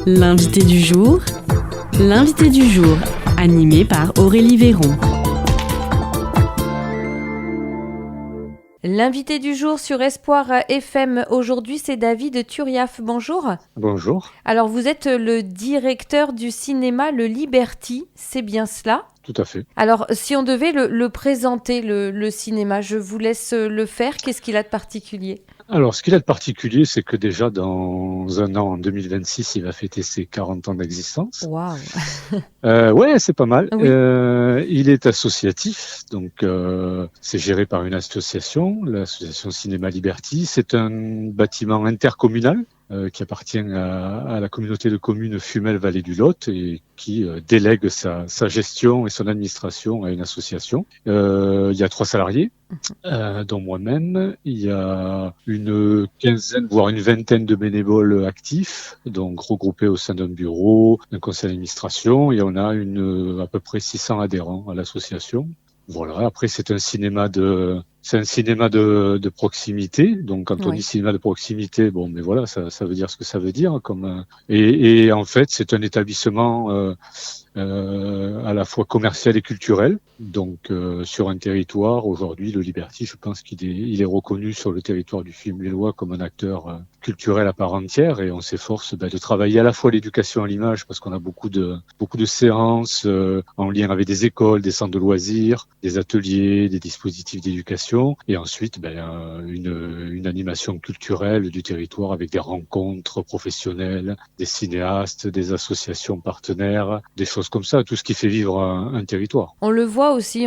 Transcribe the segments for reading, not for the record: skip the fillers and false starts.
L'invité du jour, animé par Aurélie Véron. L'invité du jour sur Espoir FM aujourd'hui, c'est David Turiaf. Bonjour. Bonjour. Alors, vous êtes le directeur du cinéma Le Liberty, c'est bien cela ? Tout à fait. Alors, si on devait le présenter, le cinéma, je vous laisse le faire. Qu'est-ce qu'il a de particulier ? Alors, ce qu'il a de particulier, c'est que déjà dans un an, en 2026, il va fêter ses 40 ans d'existence. Waouh. Ouais, c'est pas mal. Oui. Il est associatif, donc c'est géré par une association, l'association Cinéma Liberty. C'est un bâtiment intercommunal qui appartient à la communauté de communes Fumel-Vallée du Lot et qui délègue sa gestion et son administration à une association. Il y a 3 salariés, dont moi-même. Il y a une quinzaine, voire une vingtaine de bénévoles actifs, donc regroupés au sein d'un bureau, d'un conseil d'administration, et on a à peu près 600 adhérents à l'association. Voilà. Après, c'est un cinéma de proximité. Donc, quand on dit cinéma de proximité, bon, mais voilà, ça veut dire ce que ça veut dire. Et en fait, c'est un établissement à la fois commercial et culturel. Donc, sur un territoire, aujourd'hui, le Liberty, je pense qu'il est reconnu sur le territoire du Film-les-Lois comme un acteur culturel à part entière. Et on s'efforce de travailler à la fois l'éducation à l'image, parce qu'on a beaucoup de séances en lien avec des écoles, des centres de loisirs, des ateliers, des dispositifs d'éducation, et ensuite une animation culturelle du territoire avec des rencontres professionnelles, des cinéastes, des associations partenaires, des choses comme ça, tout ce qui fait vivre un territoire. On le voit aussi,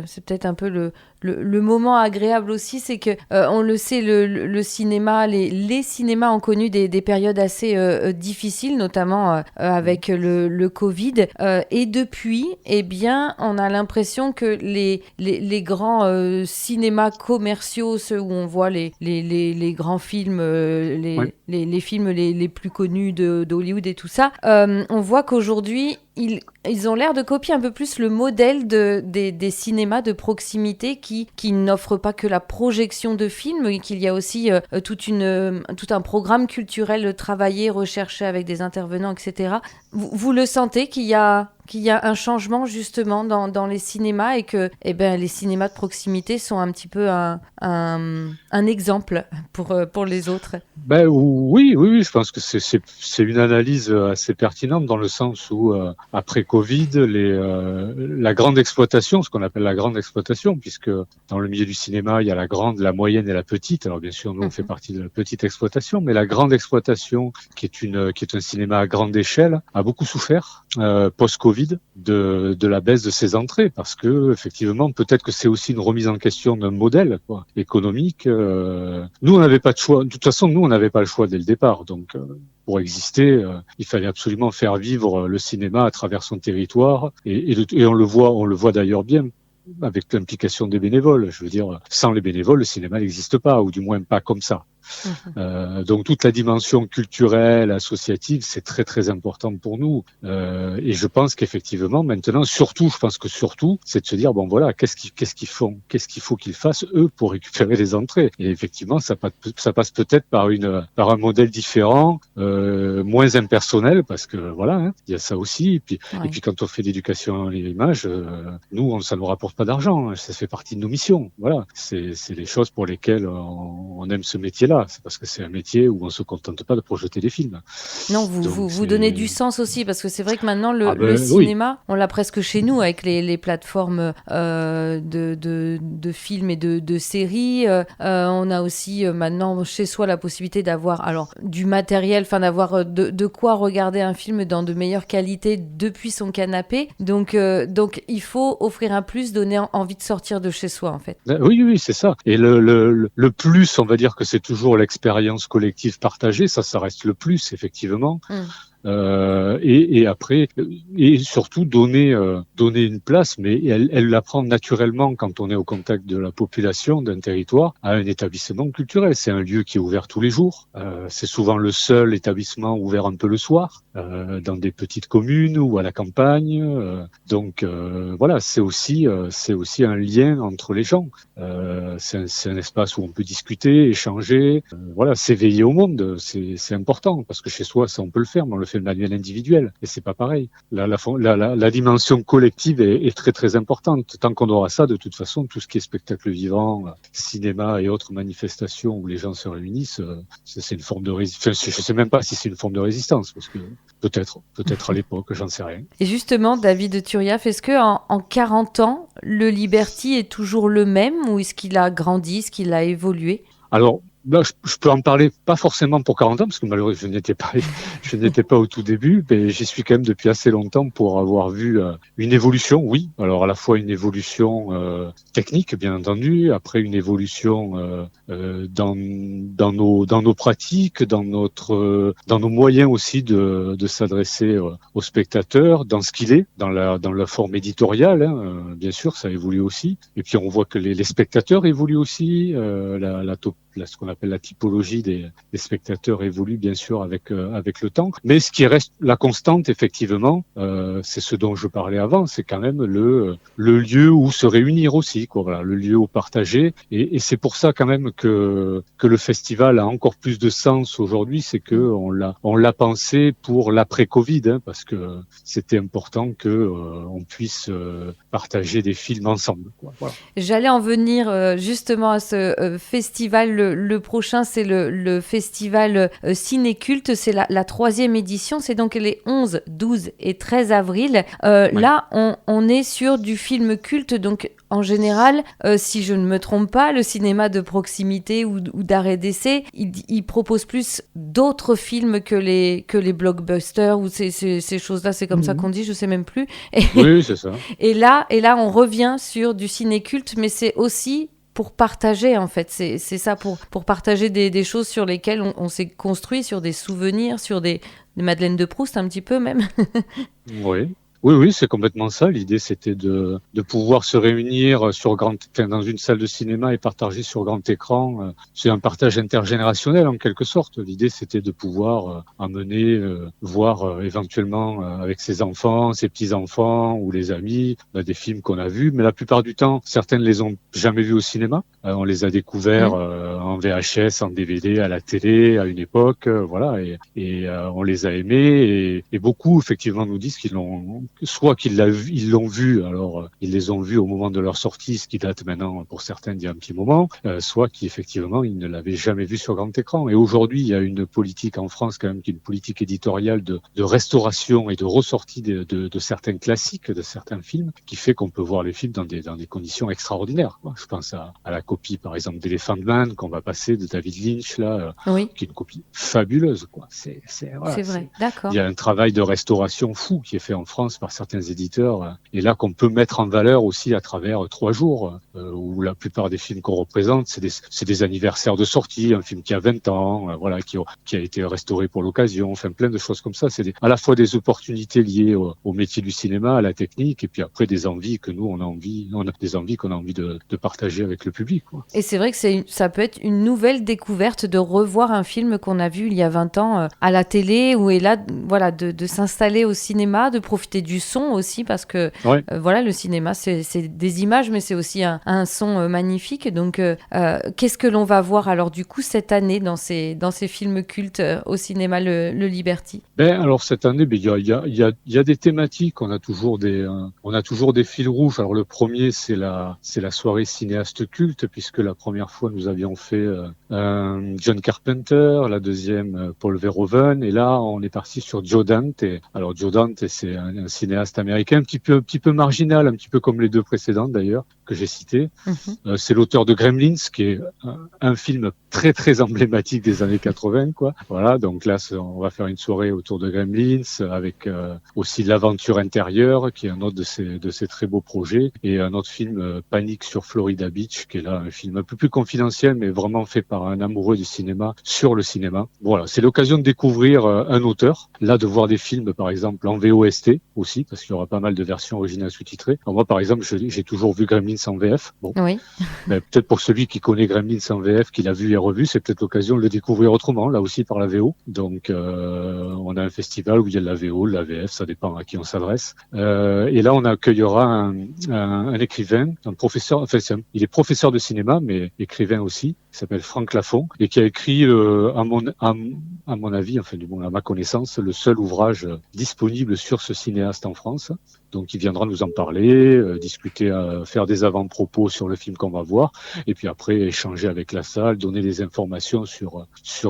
c'est peut-être un peu le moment agréable aussi, c'est que on le sait, le cinéma, les cinémas ont connu des périodes assez difficiles, notamment avec le Covid, et depuis, eh bien, on a l'impression que les grands cinémas commerciaux, ceux où on voit les grands films, les films les plus connus d'Hollywood et tout ça, on voit qu'aujourd'hui ils ont l'air de copier un peu plus le modèle des cinémas de proximité qui n'offrent pas que la projection de films, mais qu'il y a aussi tout un programme culturel travaillé, recherché avec des intervenants, etc. Vous le sentez qu'il y a un changement justement dans les cinémas et que les cinémas de proximité sont un petit peu un exemple pour les autres. Oui, je pense que c'est une analyse assez pertinente dans le sens où après Covid, la grande exploitation, ce qu'on appelle la grande exploitation, puisque dans le milieu du cinéma, il y a la grande, la moyenne et la petite. Alors bien sûr, nous on fait partie de la petite exploitation, mais la grande exploitation, qui est un cinéma à grande échelle, a beaucoup souffert post-Covid de la baisse de ses entrées, parce que effectivement, peut-être que c'est aussi une remise en question d'un modèle économique. Nous, on n'avait pas de choix. De toute façon, nous, on n'avait pas le choix dès le départ. Donc, pour exister, il fallait absolument faire vivre le cinéma à travers son territoire. Et on le voit d'ailleurs bien avec l'implication des bénévoles. Je veux dire, sans les bénévoles, le cinéma n'existe pas, ou du moins pas comme ça. Donc toute la dimension culturelle, associative, c'est très très important pour nous. Et je pense qu'effectivement, maintenant, je pense que c'est de se dire, bon voilà, qu'est-ce qu'ils font, qu'est-ce qu'il faut qu'ils fassent eux pour récupérer les entrées. Et effectivement, ça passe peut-être par un modèle différent, moins impersonnel, parce que voilà, il y a ça aussi. Et puis quand on fait l'éducation à l'image, ça nous rapporte pas d'argent, ça fait partie de nos missions. Voilà, c'est les choses pour lesquelles on aime ce métier-là. C'est parce que c'est un métier où on se contente pas de projeter des films. Non, vous donnez du sens aussi, parce que c'est vrai que maintenant le cinéma, on l'a presque chez nous avec les plateformes de films et de séries. On a aussi maintenant chez soi la possibilité d'avoir du matériel, d'avoir de quoi regarder un film dans de meilleures qualités depuis son canapé. Donc il faut offrir un plus, donner envie de sortir de chez soi en fait. Oui, c'est ça. Et le plus, on va dire que c'est toujours l'expérience collective partagée, ça reste le plus, effectivement. Et après, et surtout donner une place, mais elle la prend naturellement quand on est au contact de la population d'un territoire, à un établissement culturel. C'est un lieu qui est ouvert tous les jours. C'est souvent le seul établissement ouvert un peu le soir, dans des petites communes ou à la campagne. Donc voilà, c'est aussi un lien entre les gens. C'est un espace où on peut discuter, échanger, voilà, s'éveiller au monde. C'est important parce que chez soi, ça on peut le faire, mais on le fait le manuel individuel. Et c'est pas pareil. La dimension collective est très très importante. Tant qu'on aura ça, de toute façon, tout ce qui est spectacle vivant, cinéma et autres manifestations où les gens se réunissent, c'est une forme de résistance. Enfin, je sais même pas si c'est une forme de résistance, parce que peut-être à l'époque, j'en sais rien. Et justement, David Turiaf, est-ce que en 40 ans, le Liberty est toujours le même ou est-ce qu'il a grandi, est-ce qu'il a évolué? Alors, là, je peux en parler pas forcément pour 40 ans, parce que malheureusement, je n'étais pas au tout début, mais j'y suis quand même depuis assez longtemps pour avoir vu une évolution, oui. Alors, à la fois une évolution technique, bien entendu, après une évolution dans nos pratiques, dans nos moyens aussi de s'adresser aux spectateurs, dans ce qu'il est, dans la forme éditoriale, hein, bien sûr, ça évolue aussi. Et puis, on voit que les spectateurs évoluent aussi, ce qu'on appelle la typologie des spectateurs évolue bien sûr avec le temps. Mais ce qui reste la constante, effectivement, c'est ce dont je parlais avant, c'est quand même le lieu où se réunir aussi, quoi. Voilà, le lieu où partager. Et c'est pour ça quand même que le festival a encore plus de sens aujourd'hui, c'est que on l'a pensé pour l'après-Covid, hein, parce que c'était important que on puisse partager des films ensemble, quoi. Voilà. J'allais en venir justement à ce festival. Le prochain, c'est le festival Ciné-Culte. C'est la 3e édition. C'est donc les 11, 12 et 13 avril. Ouais. Là, on est sur du film culte. Donc, en général, si je ne me trompe pas, le cinéma de proximité ou d'arrêt d'essai, il propose plus d'autres films que les blockbusters ou ces choses-là. C'est comme ça qu'on dit, je sais même plus. Oui, c'est ça. Et là, on revient sur du ciné-culte, mais c'est aussi pour partager, en fait. C'est ça, pour partager des choses sur lesquelles on s'est construit, sur des souvenirs, sur des Madeleine de Proust, un petit peu même. Oui. Oui, c'est complètement ça. L'idée, c'était de pouvoir se réunir dans une salle de cinéma et partager sur grand écran. C'est un partage intergénérationnel, en quelque sorte. L'idée, c'était de pouvoir amener, voir éventuellement avec ses enfants, ses petits-enfants ou les amis, des films qu'on a vus. Mais la plupart du temps, certains ne les ont jamais vus au cinéma. On les a découverts en VHS, en DVD, à la télé, à une époque. Voilà, et on les a aimés. Et beaucoup, effectivement, nous disent qu'ils l'ont ils l'ont vu, alors ils les ont vus au moment de leur sortie, ce qui date maintenant pour certains d'il y a un petit moment, soit qu'effectivement ils ne l'avaient jamais vu sur grand écran. Et aujourd'hui, il y a une politique en France quand même, qui est une politique éditoriale de restauration et de ressortie de certains classiques, de certains films, qui fait qu'on peut voir les films dans des conditions extraordinaires, quoi. Je pense à la copie par exemple d'Elephant Man qu'on va passer de David Lynch là, qui est une copie fabuleuse, quoi. Voilà, c'est vrai, d'accord. Il y a un travail de restauration fou qui est fait en France par certains éditeurs, et là qu'on peut mettre en valeur aussi à travers 3 jours, où la plupart des films qu'on représente, c'est des anniversaires de sortie, un film qui a 20 ans, voilà, qui a été restauré pour l'occasion, enfin plein de choses comme ça. C'est à la fois des opportunités liées au métier du cinéma, à la technique, et puis après des envies que nous on a des envies qu'on a envie de partager avec le public, quoi. Et c'est vrai que ça peut être une nouvelle découverte de revoir un film qu'on a vu il y a 20 ans à la télé, ou est là, voilà, de s'installer au cinéma, de profiter du son aussi, parce que voilà, le cinéma c'est des images, mais c'est aussi un son magnifique. Donc qu'est-ce que l'on va voir alors du coup cette année dans ces films cultes au cinéma le Liberty? Alors cette année, il y a des thématiques. On a toujours des fils rouges. Alors le premier, c'est la soirée cinéaste culte, puisque la première fois nous avions fait John Carpenter, la deuxième Paul Verhoeven, et là on est parti sur Joe Dante. Alors Joe Dante, c'est un cinéaste américain un petit peu marginal, un petit peu comme les 2 précédentes d'ailleurs que j'ai citées. C'est l'auteur de Gremlins, qui est un film très très emblématique des années 80, quoi. Voilà, donc là on va faire une soirée autour de Gremlins avec aussi L'Aventure intérieure, qui est un autre de ces très beaux projets, et un autre film Panique sur Florida Beach, qui est là un film un peu plus confidentiel, mais vraiment fait par un amoureux du cinéma sur le cinéma. Voilà, c'est l'occasion de découvrir un auteur, là de voir des films par exemple en VOST aussi, parce qu'il y aura pas mal de versions originales sous-titrées. Alors moi par exemple, j'ai toujours vu Gremlins en VF. Bon, oui. Mais peut-être pour celui qui connaît Gremlins en VF, qui l'a vu et revu, c'est peut-être l'occasion de le découvrir autrement, là aussi par la VO. Donc on a un festival où il y a de la VO, de la VF, ça dépend à qui on s'adresse. Et là on accueillera un écrivain, un professeur, enfin il est professeur de cinéma, mais écrivain aussi, qui s'appelle Franck Lafont et qui a écrit, à mon avis, enfin du moins à ma connaissance, le seul ouvrage disponible sur ce cinéaste en France. Donc il viendra nous en parler, discuter, faire des avant-propos sur le film qu'on va voir, et puis après échanger avec la salle, donner des informations sur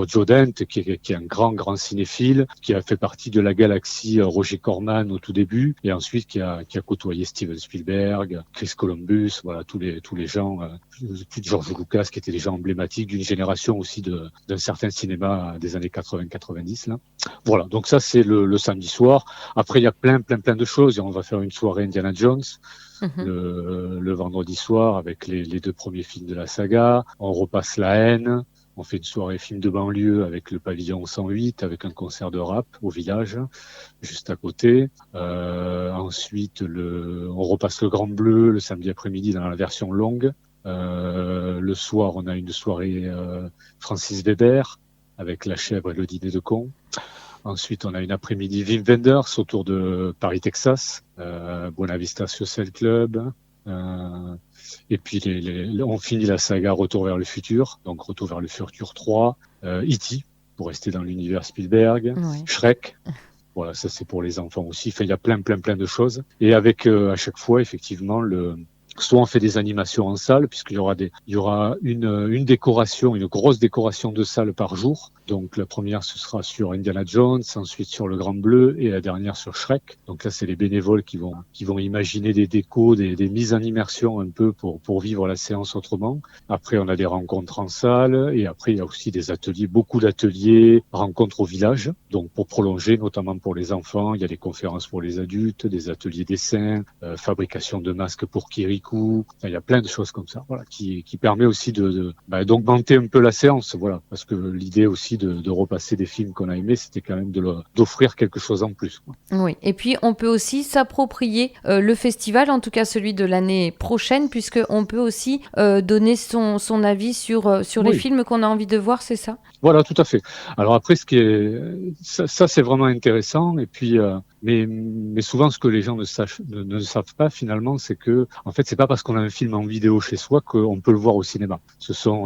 Joe Dante, qui est un grand cinéphile, qui a fait partie de la galaxie Roger Corman au tout début, et ensuite qui a côtoyé Steven Spielberg, Chris Columbus, voilà tous les gens, George Lucas, qui étaient des gens emblématiques d'une génération aussi d'un certain cinéma des années 80-90 là. Voilà, donc ça c'est le samedi soir. Après il y a plein de choses, et on va faire une soirée Indiana Jones le vendredi soir avec les 2 premiers films de la saga. On repasse La Haine. On fait une soirée film de banlieue avec le pavillon 108, avec un concert de rap au village, juste à côté. Ensuite, on repasse Le Grand Bleu le samedi après-midi dans la version longue. Le soir, on a une soirée Francis Weber avec La Chèvre et le dîner de con. Ensuite, on a une après-midi Wim Wenders autour de Paris, Texas, Buena Vista Social Club. Et puis on finit la saga Retour vers le futur, donc Retour vers le futur 3, E.T. pour rester dans l'univers Spielberg, Ouais. Shrek. Voilà, ça c'est pour les enfants aussi. Enfin, il y a plein de choses. Et avec à chaque fois effectivement soit on fait des animations en salle, puisqu'il y aura une décoration, une grosse décoration de salle par jour. Donc la première ce sera sur Indiana Jones, ensuite sur Le Grand Bleu et la dernière sur Shrek. Donc là c'est les bénévoles qui vont imaginer des décos, des mises en immersion un peu pour vivre la séance autrement. Après on a des rencontres en salle et après il y a aussi des ateliers, beaucoup d'ateliers, rencontres au village. Donc pour prolonger, notamment pour les enfants, il y a des conférences pour les adultes, des ateliers dessin, fabrication de masques pour Kirikou. Enfin, il y a plein de choses comme ça, voilà, qui permet aussi d'augmenter un peu la séance, voilà, parce que l'idée aussi de repasser des films qu'on a aimés, c'était quand même d'offrir quelque chose en plus, quoi. Oui, et puis on peut aussi s'approprier le festival, en tout cas celui de l'année prochaine, puisqu'on peut aussi donner son avis sur les Oui. films qu'on a envie de voir, c'est ça? Voilà, tout à fait. Alors après, ça c'est vraiment intéressant. Et puis, mais souvent, ce que les gens ne savent pas finalement, c'est que, en fait, c'est pas parce qu'on a un film en vidéo chez soi qu'on peut le voir au cinéma. Ce sont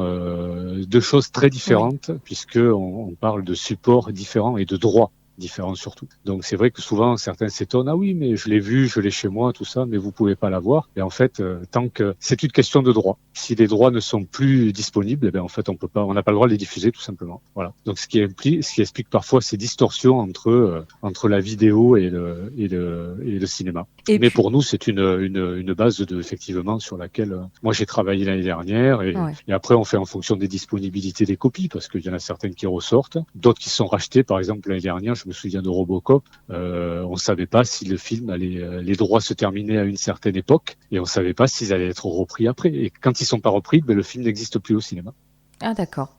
2 choses très différentes, puisque on parle de supports différents et de droits différents surtout. Donc c'est vrai que souvent certains s'étonnent, ah oui mais je l'ai chez moi, tout ça, mais vous pouvez pas l'avoir. Et en fait, tant que c'est une question de droit. Si les droits ne sont plus disponibles, eh bien en fait on n'a pas le droit de les diffuser tout simplement. Voilà. Donc ce qui explique parfois ces distorsions entre la vidéo et le cinéma. Mais pour nous c'est une base effectivement sur laquelle moi j'ai travaillé l'année dernière et après on fait en fonction des disponibilités des copies parce qu'il y en a certaines qui ressortent, d'autres qui sont rachetées. Par exemple l'année dernière, je me souviens de Robocop, on savait pas si le film les droits se terminaient à une certaine époque et on savait pas s'ils allaient être repris après. Et quand ils sont pas repris, le film n'existe plus au cinéma. Ah d'accord.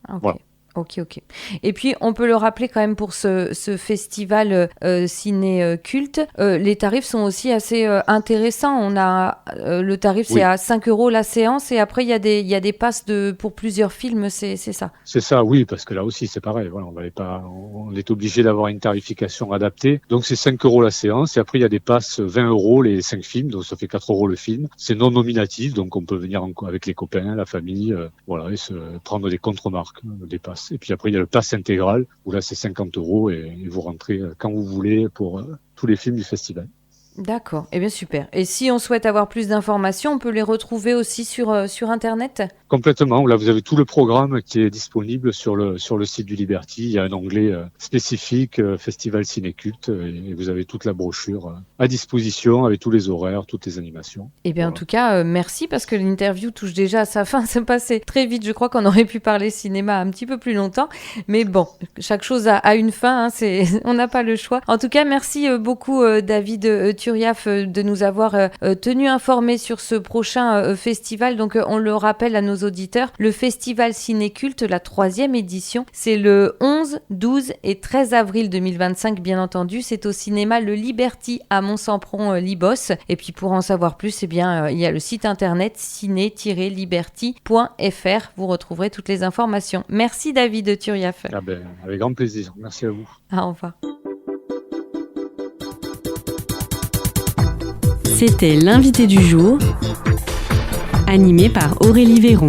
Okay. Voilà. Ok. Et puis, on peut le rappeler quand même pour ce festival ciné culte, les tarifs sont aussi assez intéressants. On a le tarif, c'est à 5 € la séance, et après, il y a des passes pour plusieurs films, c'est ça? C'est ça, oui, parce que là aussi, c'est pareil. Voilà, on est obligé d'avoir une tarification adaptée. Donc, c'est 5 € la séance, et après, il y a des passes 20 € les 5 films, donc ça fait 4 € le film. C'est non nominatif, donc on peut venir avec les copains, la famille, voilà, et prendre des contre-marques, des passes. Et puis après, il y a le pass intégral, où là, c'est 50 € et vous rentrez quand vous voulez pour tous les films du festival. D'accord, eh bien super. Et si on souhaite avoir plus d'informations, on peut les retrouver aussi sur Internet? Complètement. Là, vous avez tout le programme qui est disponible sur le site du Liberty. Il y a un onglet spécifique, Festival Ciné-Culte, et vous avez toute la brochure à disposition avec tous les horaires, toutes les animations. Eh bien, en tout cas, merci, parce que l'interview touche déjà à sa fin. C'est passé très vite. Je crois qu'on aurait pu parler cinéma un petit peu plus longtemps. Mais bon, chaque chose a une fin. On n'a pas le choix. En tout cas, merci beaucoup, David Turiaf, de nous avoir tenu informés sur ce prochain festival. Donc, on le rappelle à nos auditeurs, le Festival Ciné-Culte, la 3e édition, c'est le 11, 12 et 13 avril 2025, bien entendu. C'est au cinéma Le Liberty à Mont-Sampron-Libos. Et puis, pour en savoir plus, eh bien, il y a le site internet ciné-liberty.fr. Vous retrouverez toutes les informations. Merci, David Turiaf. Avec grand plaisir. Merci à vous. Au revoir. C'était l'invité du jour, animé par Aurélie Véron.